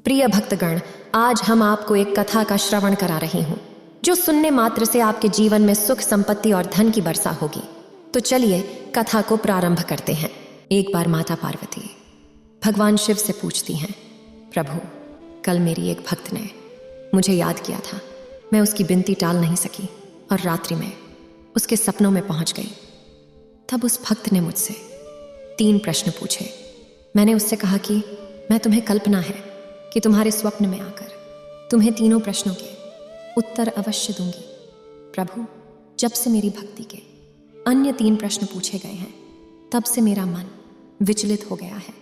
प्रिय भक्तगण, आज हम आपको एक कथा का श्रवण करा रही हूँ जो सुनने मात्र से आपके जीवन में सुख, संपत्ति और धन की वर्षा होगी। तो चलिए कथा को प्रारंभ करते हैं। एक बार माता पार्वती भगवान शिव से पूछती हैं, प्रभु, कल मेरी एक भक्त ने मुझे याद किया था। मैं उसकी विनती टाल नहीं सकी और रात्रि में उसके सपनों में पहुंच गई। तब उस भक्त ने मुझसे 3 प्रश्न पूछे। मैंने उससे कहा कि मैं तुम्हें कल्पना है कि तुम्हारे स्वप्न में आकर तुम्हें तीनों प्रश्नों के उत्तर अवश्य दूंगी। प्रभु, जब से मेरी भक्ति के अन्य 3 प्रश्न पूछे गए हैं, तब से मेरा मन विचलित हो गया है।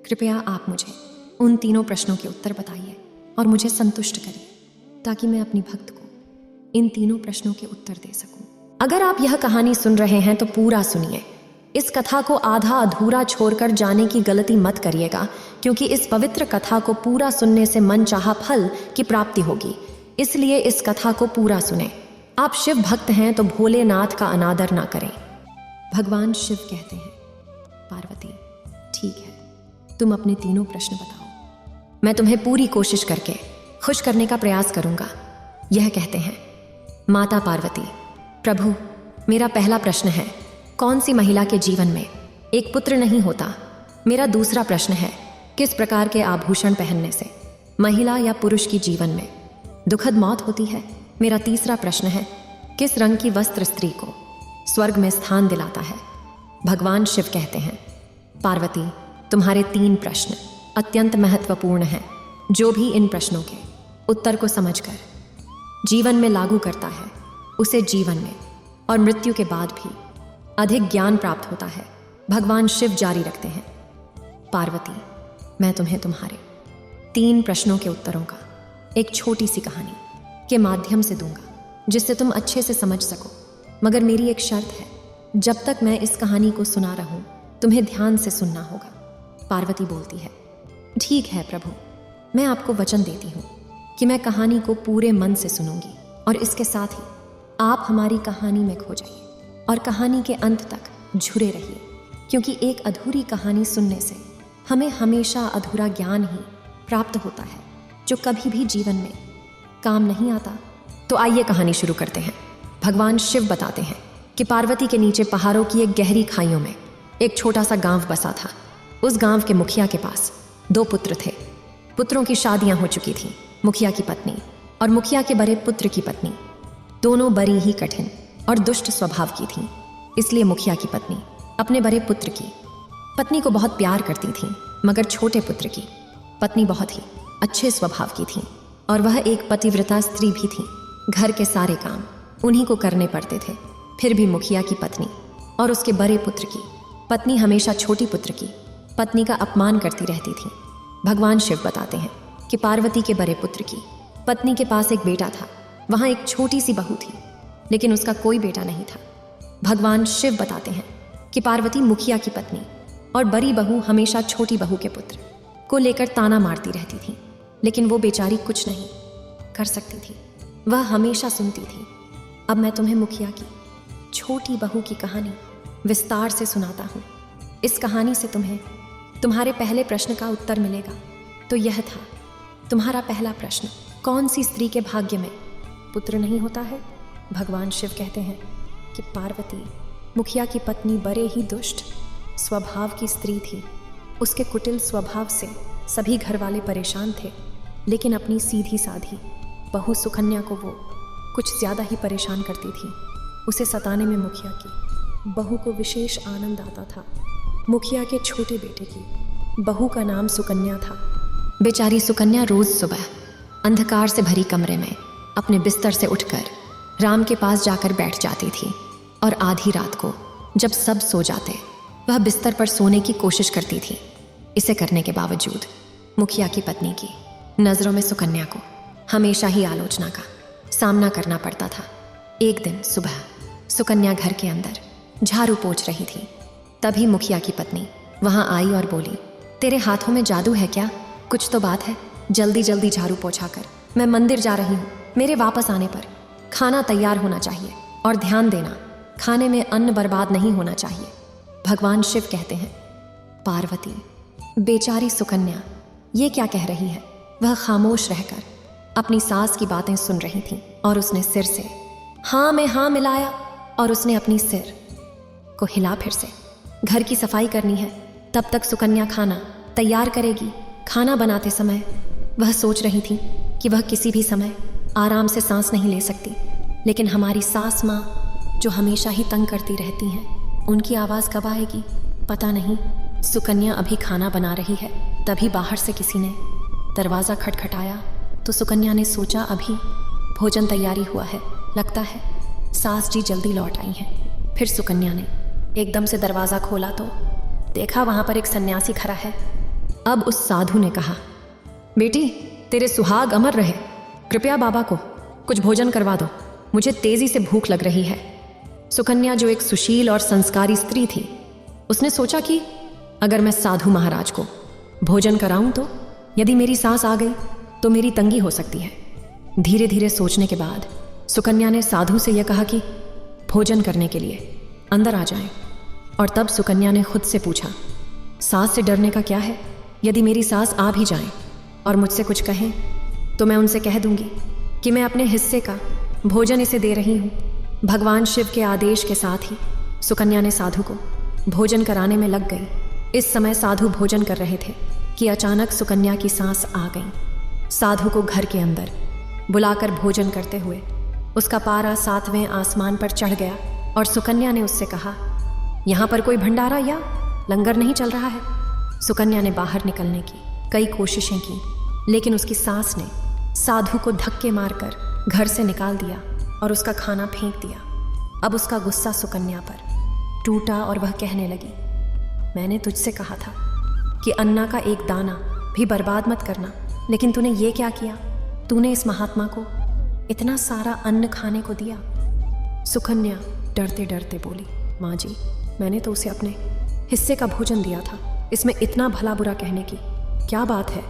कृपया आप मुझे उन तीनों प्रश्नों के उत्तर बताइए और मुझे संतुष्ट करिए, ताकि मैं अपनी भक्त को इन तीनों प्रश्नों के उत्तर दे सकूं। अगर आप यह कहानी सुन रहे हैं तो पूरा सुनिए। इस कथा को आधा अधूरा छोड़कर जाने की गलती मत करिएगा, क्योंकि इस पवित्र कथा को पूरा सुनने से मनचाहा फल की प्राप्ति होगी। इसलिए इस कथा को पूरा सुने। आप शिव भक्त हैं तो भोलेनाथ का अनादर ना करें। भगवान शिव कहते हैं, पार्वती, ठीक है, तुम अपने तीनों प्रश्न बताओ। मैं तुम्हें पूरी कोशिश करके खुश करने का प्रयास करूंगा। यह कहते हैं, माता पार्वती, प्रभु, मेरा पहला प्रश्न है, कौन सी महिला के जीवन में एक पुत्र नहीं होता? मेरा दूसरा प्रश्न है, किस प्रकार के आभूषण पहनने से महिला या पुरुष की जीवन में दुखद मौत होती है? मेरा तीसरा प्रश्न है, किस रंग की वस्त्र स्त्री को स्वर्ग में स्थान दिलाता है? भगवान शिव कहते हैं, पार्वती, तुम्हारे 3 प्रश्न अत्यंत महत्वपूर्ण हैं। जो भी इन प्रश्नों के उत्तर को समझकर जीवन में लागू करता है, उसे जीवन में और मृत्यु के बाद भी अधिक ज्ञान प्राप्त होता है। भगवान शिव जारी रखते हैं, पार्वती, मैं तुम्हें तुम्हारे 3 प्रश्नों के उत्तरों का एक छोटी सी कहानी के माध्यम से दूंगा, जिससे तुम अच्छे से समझ सको। मगर मेरी एक शर्त है, जब तक मैं इस कहानी को सुना रहूं, तुम्हें ध्यान से सुनना होगा। पार्वती बोलती है, ठीक है प्रभु, मैं आपको वचन देती हूँ कि मैं कहानी को पूरे मन से सुनूंगी, और इसके साथ ही आप हमारी कहानी में खो जाइए और कहानी के अंत तक जुड़े रहिए, क्योंकि एक अधूरी कहानी सुनने से हमें हमेशा अधूरा ज्ञान ही प्राप्त होता है, जो कभी भी जीवन में काम नहीं आता। तो आइए कहानी शुरू करते हैं। भगवान शिव बताते हैं कि पार्वती के नीचे पहाड़ों की एक गहरी खाइयों में एक छोटा सा गांव बसा था। उस गांव के मुखिया के पास 2 पुत्र थे। पुत्रों की शादियां हो चुकी थीं। मुखिया की पत्नी और मुखिया के बड़े पुत्र की पत्नी दोनों बड़ी ही कठिन और दुष्ट स्वभाव की थीं। इसलिए मुखिया की पत्नी अपने बड़े पुत्र की पत्नी को बहुत प्यार करती थी, मगर छोटे पुत्र की पत्नी बहुत ही अच्छे स्वभाव की थी, और वह एक पतिव्रता स्त्री भी थी। घर के सारे काम उन्हीं को करने पड़ते थे। फिर भी मुखिया की पत्नी और उसके बड़े पुत्र की पत्नी हमेशा छोटी पुत्र की पत्नी का अपमान करती रहती थी। भगवान शिव बताते हैं कि पार्वती के बड़े पुत्र की पत्नी के पास एक बेटा था। वहाँ एक छोटी सी बहू थी, लेकिन उसका कोई बेटा नहीं था। भगवान शिव बताते हैं कि पार्वती मुखिया की पत्नी और बड़ी बहू हमेशा छोटी बहू के पुत्र को लेकर ताना मारती रहती थी, लेकिन वो बेचारी कुछ नहीं कर सकती थी। वह हमेशा सुनती थी। अब मैं तुम्हें मुखिया की छोटी बहू की कहानी विस्तार से सुनाता हूँ। इस कहानी से तुम्हें तुम्हारे पहले प्रश्न का उत्तर मिलेगा। तो यह था तुम्हारा पहला प्रश्न, कौन सी स्त्री के भाग्य में पुत्र नहीं होता है? भगवान शिव कहते हैं कि पार्वती मुखिया की पत्नी बड़े ही दुष्ट स्वभाव की स्त्री थी। उसके कुटिल स्वभाव से सभी घर वाले परेशान थे, लेकिन अपनी सीधी साधी बहू सुकन्या को वो कुछ ज़्यादा ही परेशान करती थी। उसे सताने में मुखिया की बहू को विशेष आनंद आता था। मुखिया के छोटे बेटे की बहू का नाम सुकन्या था। बेचारी सुकन्या रोज़ सुबह अंधकार से भरी कमरे में अपने बिस्तर से उठकर राम के पास जाकर बैठ जाती थी, और आधी रात को जब सब सो जाते वह बिस्तर पर सोने की कोशिश करती थी। इसे करने के बावजूद मुखिया की पत्नी की नज़रों में सुकन्या को हमेशा ही आलोचना का सामना करना पड़ता था। एक दिन सुबह सुकन्या घर के अंदर झाड़ू पोंछ रही थी। तभी मुखिया की पत्नी वहाँ आई और बोली, तेरे हाथों में जादू है क्या? कुछ तो बात है। जल्दी जल्दी झाड़ू पोंछा कर, मैं मंदिर जा रही हूँ। मेरे वापस आने पर खाना तैयार होना चाहिए, और ध्यान देना, खाने में अन्न बर्बाद नहीं होना चाहिए। भगवान शिव कहते हैं, पार्वती, बेचारी सुकन्या ये क्या कह रही है? वह खामोश रहकर अपनी सास की बातें सुन रही थी और उसने सिर से हाँ में हाँ मिलाया और उसने अपनी सिर को हिला। फिर से घर की सफाई करनी है, तब तक सुकन्या खाना तैयार करेगी। खाना बनाते समय वह सोच रही थी कि वह किसी भी समय आराम से सांस नहीं ले सकती, लेकिन हमारी सास माँ जो हमेशा ही तंग करती रहती हैं, उनकी आवाज़ कब आएगी पता नहीं। सुकन्या अभी खाना बना रही है, तभी बाहर से किसी ने दरवाज़ा खटखटाया तो सुकन्या ने सोचा अभी भोजन तैयारी हुआ है, लगता है सास जी जल्दी लौट आई हैं। फिर सुकन्या ने एकदम से दरवाज़ा खोला तो देखा वहाँ पर एक सन्यासी खड़ा है। अब उस साधु ने कहा, बेटी तेरे सुहाग अमर रहे, कृपया बाबा को कुछ भोजन करवा दो, मुझे तेज़ी से भूख लग रही है। सुकन्या जो एक सुशील और संस्कारी स्त्री थी, उसने सोचा कि अगर मैं साधु महाराज को भोजन कराऊं तो यदि मेरी सास आ गई तो मेरी तंगी हो सकती है। धीरे धीरे सोचने के बाद सुकन्या ने साधु से यह कहा कि भोजन करने के लिए अंदर आ जाएं। और तब सुकन्या ने खुद से पूछा, सास से डरने का क्या है? यदि मेरी सास आ भी जाएं और मुझसे कुछ कहें तो मैं उनसे कह दूंगी कि मैं अपने हिस्से का भोजन इसे दे रही हूँ। भगवान शिव के आदेश के साथ ही सुकन्या ने साधु को भोजन कराने में लग गई। इस समय साधु भोजन कर रहे थे कि अचानक सुकन्या की सांस आ गई। साधु को घर के अंदर बुलाकर भोजन करते हुए उसका पारा 7वें आसमान पर चढ़ गया और सुकन्या ने उससे कहा, यहाँ पर कोई भंडारा या लंगर नहीं चल रहा है। सुकन्या ने बाहर निकलने की कई कोशिशें की, लेकिन उसकी सास ने साधु को धक्के मारकर घर से निकाल दिया और उसका खाना फेंक दिया। अब उसका गुस्सा सुकन्या पर टूटा और वह कहने लगी, मैंने तुझसे कहा था कि अन्ना का एक दाना भी बर्बाद मत करना, लेकिन तूने ये क्या किया? तूने इस महात्मा को इतना सारा अन्न खाने को दिया। सुकन्या डरते डरते बोली, माँ जी मैंने तो उसे अपने हिस्से का भोजन दिया था, इसमें इतना भला बुरा कहने की क्या बात है?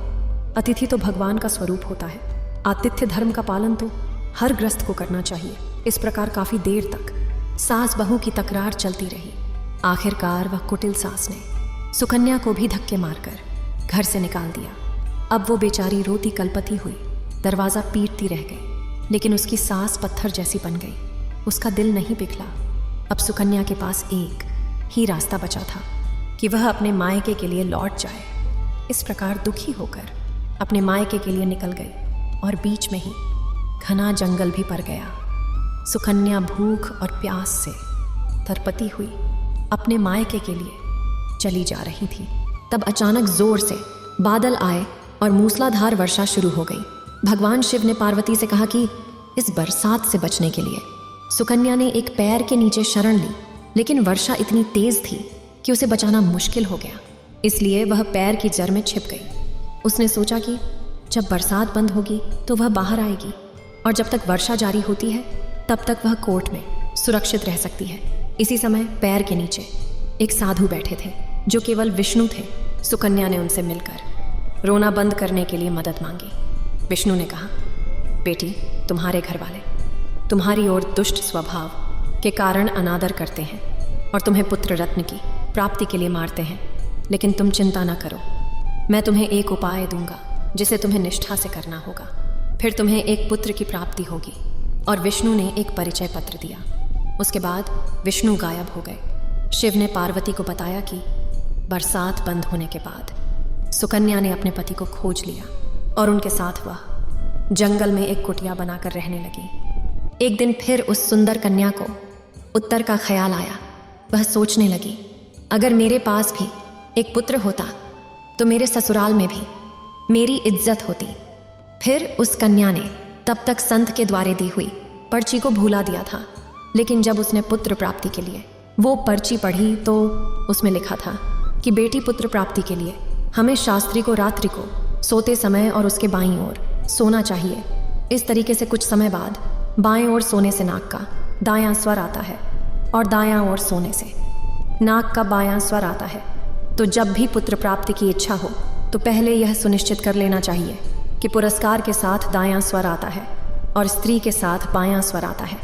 अतिथि तो भगवान का स्वरूप होता है। आतिथ्य धर्म का पालन तो हर गृहस्थ को करना चाहिए। इस प्रकार काफ़ी देर तक सास बहू की तकरार चलती रही। आखिरकार वह कुटिल सास ने सुकन्या को भी धक्के मारकर घर से निकाल दिया। अब वो बेचारी रोती कलपती हुई दरवाज़ा पीटती रह गई, लेकिन उसकी सास पत्थर जैसी बन गई। उसका दिल नहीं पिघला। अब सुकन्या के पास एक ही रास्ता बचा था कि वह अपने मायके के लिए लौट जाए। इस प्रकार दुखी होकर अपने मायके के लिए निकल गई और बीच में ही घना जंगल भी पड़ गया। सुकन्या भूख और प्यास से तरपती हुई अपने मायके के लिए चली जा रही थी। तब अचानक जोर से बादल आए और मूसलाधार वर्षा शुरू हो गई। भगवान शिव ने पार्वती से कहा कि इस बरसात से बचने के लिए सुकन्या ने एक पैर के नीचे शरण ली, लेकिन वर्षा इतनी तेज थी कि उसे बचाना मुश्किल हो गया, इसलिए वह पैर की जड़ में छिप गई। उसने सोचा कि जब बरसात बंद होगी तो वह बाहर आएगी और जब तक वर्षा जारी होती है तब तक वह कोर्ट में सुरक्षित रह सकती है। इसी समय पैर के नीचे एक साधु बैठे थे जो केवल विष्णु थे। सुकन्या ने उनसे मिलकर रोना बंद करने के लिए मदद मांगी। विष्णु ने कहा, बेटी तुम्हारे घर वाले तुम्हारी ओर दुष्ट स्वभाव के कारण अनादर करते हैं और तुम्हें पुत्र रत्न की प्राप्ति के लिए मारते हैं, लेकिन तुम चिंता न करो, मैं तुम्हें एक उपाय दूंगा जिसे तुम्हें निष्ठा से करना होगा, फिर तुम्हें एक पुत्र की प्राप्ति होगी। और विष्णु ने एक परिचय पत्र दिया। उसके बाद विष्णु गायब हो गए। शिव ने पार्वती को बताया कि बरसात बंद होने के बाद सुकन्या ने अपने पति को खोज लिया और उनके साथ वह जंगल में एक कुटिया बनाकर रहने लगी। एक दिन फिर उस सुंदर कन्या को उत्तर का ख्याल आया। वह सोचने लगी, अगर मेरे पास भी एक पुत्र होता तो मेरे ससुराल में भी मेरी इज्जत होती। फिर उस कन्या ने तब तक संत के द्वारे दी हुई पर्ची को भूला दिया था, लेकिन जब उसने पुत्र प्राप्ति के लिए वो पर्ची पढ़ी तो उसमें लिखा था कि बेटी पुत्र प्राप्ति के लिए हमें शास्त्री को रात्रि को सोते समय और उसके बाईं ओर सोना चाहिए। इस तरीके से कुछ समय बाद बाएं ओर सोने से नाक का दायां स्वर आता है और दायां ओर सोने से नाक का बायां स्वर आता है। तो जब भी पुत्र प्राप्ति की इच्छा हो तो पहले यह सुनिश्चित कर लेना चाहिए कि पुरस्कार के साथ दायां स्वर आता है और स्त्री के साथ बायां स्वर आता है।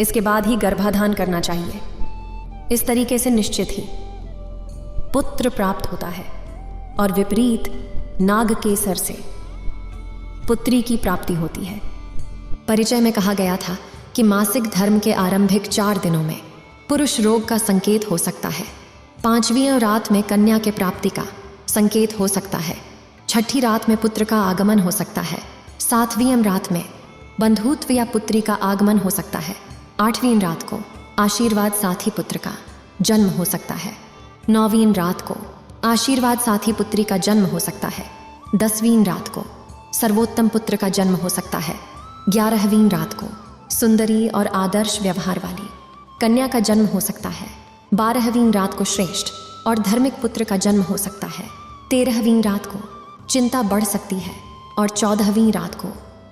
इसके बाद ही गर्भाधान करना चाहिए। इस तरीके से निश्चित ही पुत्र प्राप्त होता है। और विपरीत नाग केसर से पुत्री की प्राप्ति होती है। परिचय में कहा गया था कि मासिक धर्म के आरंभिक 4 दिनों में पुरुष रोग का संकेत हो सकता है, 5वीं रात में कन्या के प्राप्ति का संकेत हो सकता है, 6ठी रात में पुत्र का आगमन हो सकता है, 7वीं रात में बंधुत्व या पुत्री का आगमन हो सकता है, 8वीं रात को आशीर्वाद साथी पुत्र का जन्म हो सकता है, 9वीं रात को आशीर्वाद साथी पुत्री का जन्म हो सकता है, 10वीं रात को सर्वोत्तम पुत्र का जन्म हो सकता है, 11वीं रात को सुंदरी और आदर्श व्यवहार वाली कन्या का जन्म हो सकता है, 12वीं रात को श्रेष्ठ और धार्मिक पुत्र का जन्म हो सकता है, 13वीं रात को चिंता बढ़ सकती है और 14वीं रात को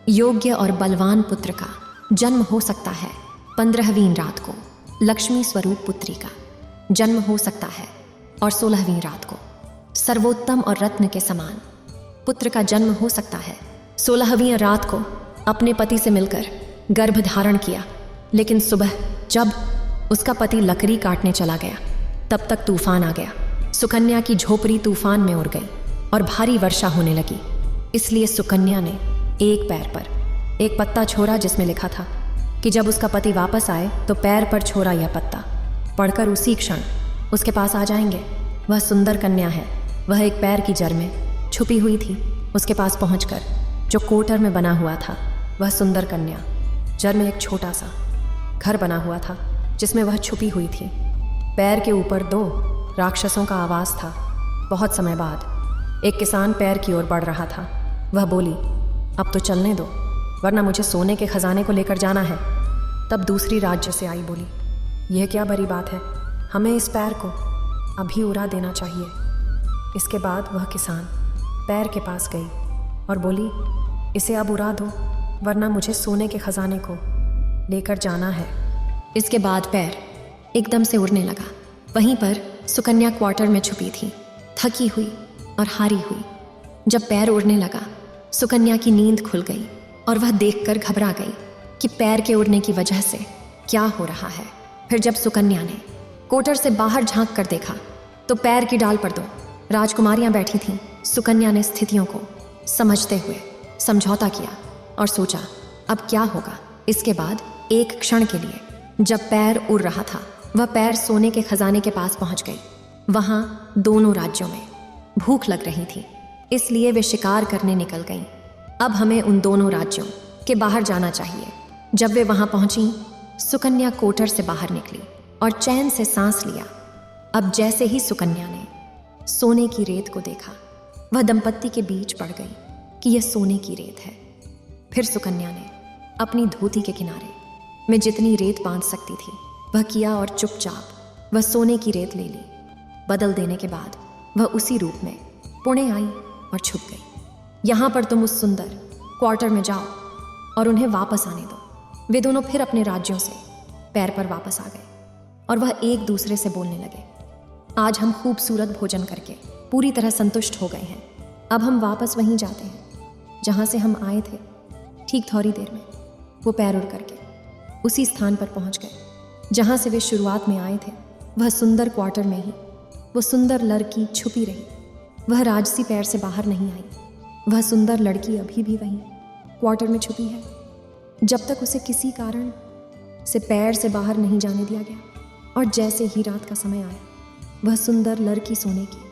योग्य और बलवान पुत्र का जन्म हो सकता है, 15वीं रात को लक्ष्मी स्वरूप पुत्री का जन्म हो सकता है और 16वीं रात को सर्वोत्तम और रत्न के समान पुत्र का जन्म हो सकता है। 16वीं रात को अपने पति से मिलकर गर्भ धारण किया, लेकिन सुबह जब उसका पति लकड़ी काटने चला गया तब तक तूफान आ गया। सुकन्या की झोपड़ी तूफान में उड़ गई और भारी वर्षा होने लगी। इसलिए सुकन्या ने एक पैर पर एक पत्ता छोड़ा जिसमें लिखा था कि जब उसका पति वापस आए तो पैर पर छोड़ा यह पत्ता पढ़कर उसी क्षण उसके पास आ जाएंगे। वह सुंदर कन्या है। वह एक पैर की जड़ में छुपी हुई थी। उसके पास पहुंचकर जो कोटर में बना हुआ था वह सुंदर कन्या जड़ में एक छोटा सा घर बना हुआ था जिसमें वह छुपी हुई थी। पैर के ऊपर 2 राक्षसों का आवास था। बहुत समय बाद एक किसान पैर की ओर बढ़ रहा था। वह बोली, अब तो चलने दो, वरना मुझे सोने के खजाने को लेकर जाना है। तब दूसरी राज्य से आई बोली, यह क्या बड़ी बात है, हमें इस पैर को अभी उड़ा देना चाहिए। इसके बाद वह किसान पैर के पास गई और बोली, इसे अब उड़ा दो, वरना मुझे सोने के खजाने को लेकर जाना है। इसके बाद पैर एकदम से उड़ने लगा। वहीं पर सुकन्या क्वार्टर में छुपी थी, थकी हुई और हारी हुई। जब पैर उड़ने लगा, सुकन्या की नींद खुल गई और वह देखकर घबरा गई कि पैर के उड़ने की वजह से क्या हो रहा है। फिर जब सुकन्या ने कोटर से बाहर झांक कर देखा तो पैर की डाल पर 2 राजकुमारियां बैठी थीं। सुकन्या ने स्थितियों को समझते हुए समझौता किया और सोचा अब क्या होगा। इसके बाद एक क्षण के लिए जब पैर उड़ रहा था, वह पैर सोने के खजाने के पास पहुंच गई। वहां दोनों राज्यों में भूख लग रही थी, इसलिए वे शिकार करने निकल गईं। अब हमें उन दोनों राज्यों के बाहर जाना चाहिए। जब वे वहां पहुंची, सुकन्या कोटर से बाहर निकली और चैन से सांस लिया। अब जैसे ही सुकन्या ने सोने की रेत को देखा, वह दंपत्ति के बीच पड़ गई कि यह सोने की रेत है। फिर सुकन्या ने अपनी धोती के किनारे में जितनी रेत बांध सकती थी वह किया और चुपचाप वह सोने की रेत ले ली। बदल देने के बाद वह उसी रूप में पुणे आई और छुप गई। यहाँ पर तुम उस सुंदर क्वार्टर में जाओ और उन्हें वापस आने दो। वे दोनों फिर अपने राज्यों से पैर पर वापस आ गए और वह एक दूसरे से बोलने लगे, आज हम खूबसूरत भोजन करके पूरी तरह संतुष्ट हो गए हैं। अब हम वापस वहीं जाते हैं जहाँ से हम आए थे। ठीक थोड़ी देर में वो पैर उड़ करके उसी स्थान पर पहुँच गए जहाँ से वे शुरुआत में आए थे। वह सुंदर क्वार्टर में ही वो सुंदर लड़की छुपी रही। वह राजसी पैर से बाहर नहीं आई। वह सुंदर लड़की अभी भी वहीं क्वार्टर में छुपी है, जब तक उसे किसी कारण से पैर से बाहर नहीं जाने दिया गया। और जैसे ही रात का समय आया, वह सुंदर लड़की सोने की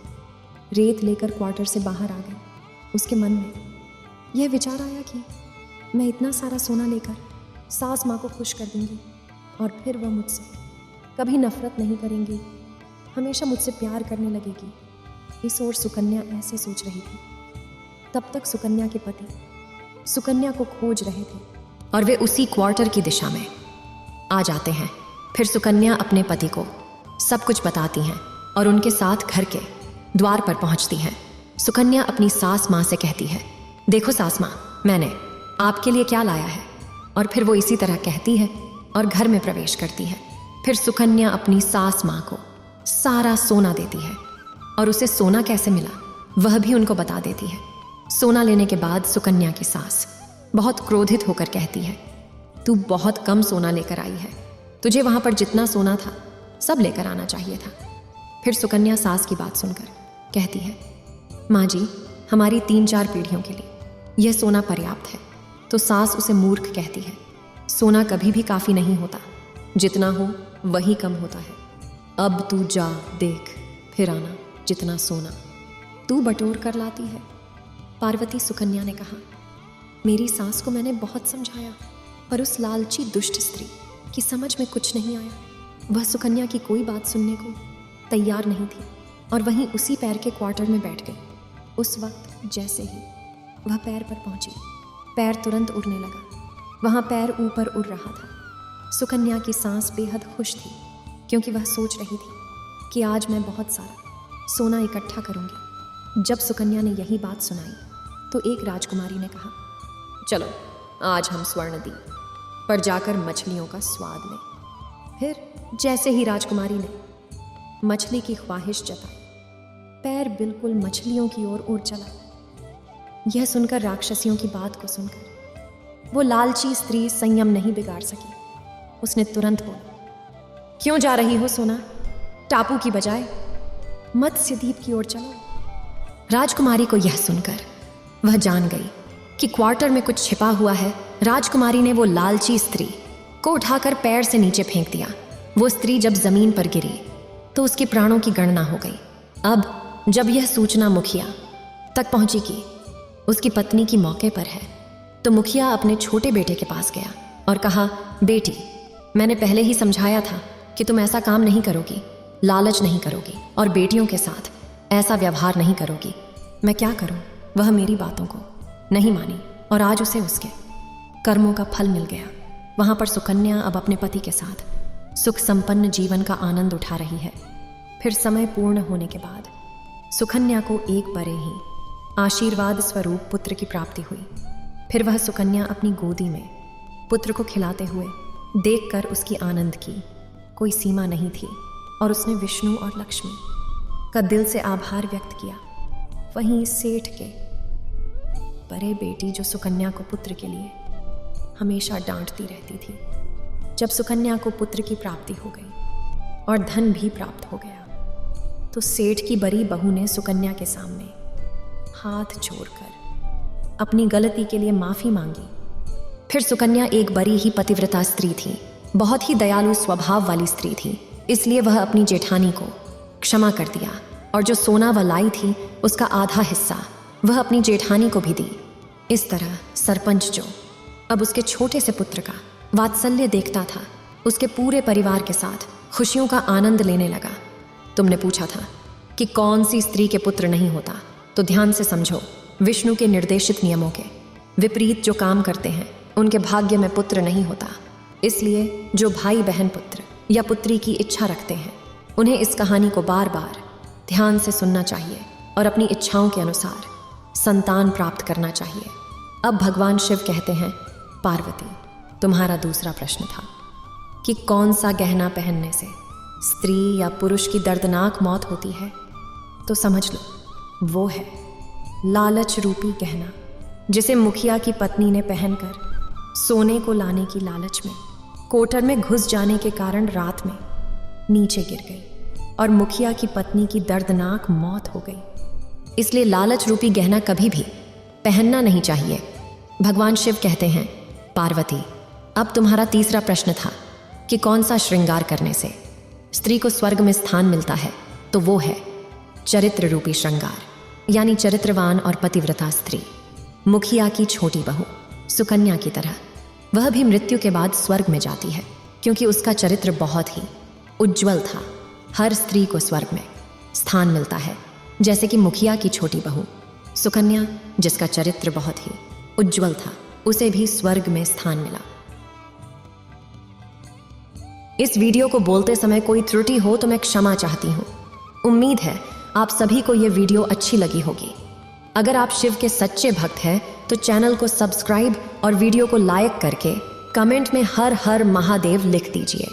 रेत लेकर क्वार्टर से बाहर आ गई। उसके मन में यह विचार आया कि मैं इतना सारा सोना लेकर सास माँ को खुश कर दूंगी और फिर वह मुझसे कभी नफरत नहीं करेंगी, हमेशा मुझसे प्यार करने लगेगी। इस ओर सुकन्या ऐसे सोच रही थी। तब तक सुकन्या के पति सुकन्या को खोज रहे थे और वे उसी क्वार्टर की दिशा में आ जाते हैं। फिर सुकन्या अपने पति को सब कुछ बताती हैं और उनके साथ घर के द्वार पर पहुंचती हैं। सुकन्या अपनी सास माँ से कहती है, देखो सास माँ, मैंने आपके लिए क्या लाया है। और फिर वो इसी तरह कहती है और घर में प्रवेश करती है। फिर सुकन्या अपनी सास माँ को सारा सोना देती है और उसे सोना कैसे मिला वह भी उनको बता देती है। सोना लेने के बाद सुकन्या की सास बहुत क्रोधित होकर कहती है, तू बहुत कम सोना लेकर आई है, तुझे वहाँ पर जितना सोना था सब लेकर आना चाहिए था। फिर सुकन्या सास की बात सुनकर कहती है, माँ जी, हमारी 3-4 पीढ़ियों के लिए यह सोना पर्याप्त है। तो सास उसे मूर्ख कहती है। सोना कभी भी काफी नहीं होता, जितना हो वही कम होता है। अब तू जा देख फिर आना, जितना सोना तू बटोर कर लाती है। पार्वती सुकन्या ने कहा, मेरी सास को मैंने बहुत समझाया, पर उस लालची दुष्ट स्त्री की समझ में कुछ नहीं आया। वह सुकन्या की कोई बात सुनने को तैयार नहीं थी और वहीं उसी पैर के क्वार्टर में बैठ गई। उस वक्त जैसे ही वह पैर पर पहुंची, पैर तुरंत उड़ने लगा। वहां पैर ऊपर उड़ रहा था। सुकन्या की सांस बेहद खुश थी, क्योंकि वह सोच रही थी कि आज मैं बहुत सारा सोना इकट्ठा करूंगी। जब सुकन्या ने यही बात सुनाई तो एक राजकुमारी ने कहा, चलो आज हम स्वर्णद्वीप पर जाकर मछलियों का स्वाद लें। फिर जैसे ही राजकुमारी ने मछली की ख्वाहिश जताई, पैर बिल्कुल मछलियों की ओर उड़ चला। यह सुनकर राक्षसियों की बात को सुनकर वो लालची स्त्री संयम नहीं बिगाड़ सकी। उसने तुरंत बोला, क्यों जा रही हो सोना? टापू की बजाय मत्स्यद्वीप की ओर चलो। राजकुमारी को यह सुनकर वह जान गई कि क्वार्टर में कुछ छिपा हुआ है। राजकुमारी ने वो लालची स्त्री को उठाकर पैर से नीचे फेंक दिया। वो स्त्री जब जमीन पर गिरी तो उसके प्राणों की गणना हो गई। अब जब यह सूचना मुखिया तक पहुंची कि उसकी पत्नी की मौके पर है, तो मुखिया अपने छोटे बेटे के पास गया और कहा, बेटी, मैंने पहले ही समझाया था कि तुम ऐसा काम नहीं करोगी, लालच नहीं करोगी और बेटियों के साथ ऐसा व्यवहार नहीं करोगी। मैं क्या करूं? वह मेरी बातों को नहीं मानी और आज उसे उसके कर्मों का फल मिल गया। वहां पर सुकन्या अब अपने पति के साथ सुख संपन्न जीवन का आनंद उठा रही है। फिर समय पूर्ण होने के बाद सुकन्या को एक बड़े ही आशीर्वाद स्वरूप पुत्र की प्राप्ति हुई। फिर वह सुकन्या अपनी गोदी में पुत्र को खिलाते हुए देखकर उसकी आनंद की कोई सीमा नहीं थी और उसने विष्णु और लक्ष्मी का दिल से आभार व्यक्त किया। वहीं सेठ के बड़े बेटी जो सुकन्या को पुत्र के लिए हमेशा डांटती रहती थी, जब सुकन्या को पुत्र की प्राप्ति हो गई और धन भी प्राप्त हो गया, तो सेठ की बड़ी बहू ने सुकन्या के सामने हाथ जोड़कर अपनी गलती के लिए माफी मांगी। फिर सुकन्या एक बड़ी ही पतिव्रता स्त्री थी, बहुत ही दयालु स्वभाव वाली स्त्री थी, इसलिए वह अपनी जेठानी को क्षमा कर दिया और जो सोना वह लाई थी उसका आधा हिस्सा वह अपनी जेठानी को भी दी। इस तरह सरपंच जो अब उसके छोटे से पुत्र का वात्सल्य देखता था, उसके पूरे परिवार के साथ खुशियों का आनंद लेने लगा। तुमने पूछा था कि कौन सी स्त्री के पुत्र नहीं होता, तो ध्यान से समझो, विष्णु के निर्देशित नियमों के विपरीत जो काम करते हैं उनके भाग्य में पुत्र नहीं होता। इसलिए जो भाई बहन पुत्र या पुत्री की इच्छा रखते हैं, उन्हें इस कहानी को बार बार ध्यान से सुनना चाहिए और अपनी इच्छाओं के अनुसार संतान प्राप्त करना चाहिए। अब भगवान शिव कहते हैं, पार्वती, तुम्हारा दूसरा प्रश्न था कि कौन सा गहना पहनने से स्त्री या पुरुष की दर्दनाक मौत होती है, तो समझ लो, वो है लालच रूपी गहना, जिसे मुखिया की पत्नी ने पहनकर सोने को लाने की लालच में कोटर में घुस जाने के कारण रात में नीचे गिर गई और मुखिया की पत्नी की दर्दनाक मौत हो गई। इसलिए लालच रूपी गहना कभी भी पहनना नहीं चाहिए। भगवान शिव कहते हैं, पार्वती, अब तुम्हारा तीसरा प्रश्न था कि कौन सा श्रृंगार करने से स्त्री को स्वर्ग में स्थान मिलता है, तो वो है चरित्र रूपी श्रृंगार, यानी चरित्रवान और पतिव्रता स्त्री, मुखिया की छोटी बहू सुकन्या की तरह। वह भी मृत्यु के बाद स्वर्ग में जाती है, क्योंकि उसका चरित्र बहुत ही उज्ज्वल था। हर स्त्री को स्वर्ग में स्थान मिलता है, जैसे कि मुखिया की छोटी बहू सुकन्या, जिसका चरित्र बहुत ही उज्ज्वल था, उसे भी स्वर्ग में स्थान मिला। इस वीडियो को बोलते समय कोई त्रुटि हो तो मैं क्षमा चाहती हूँ। उम्मीद है आप सभी को यह वीडियो अच्छी लगी होगी। अगर आप शिव के सच्चे भक्त हैं तो चैनल को सब्सक्राइब और वीडियो को लाइक करके कमेंट में हर हर महादेव लिख दीजिए।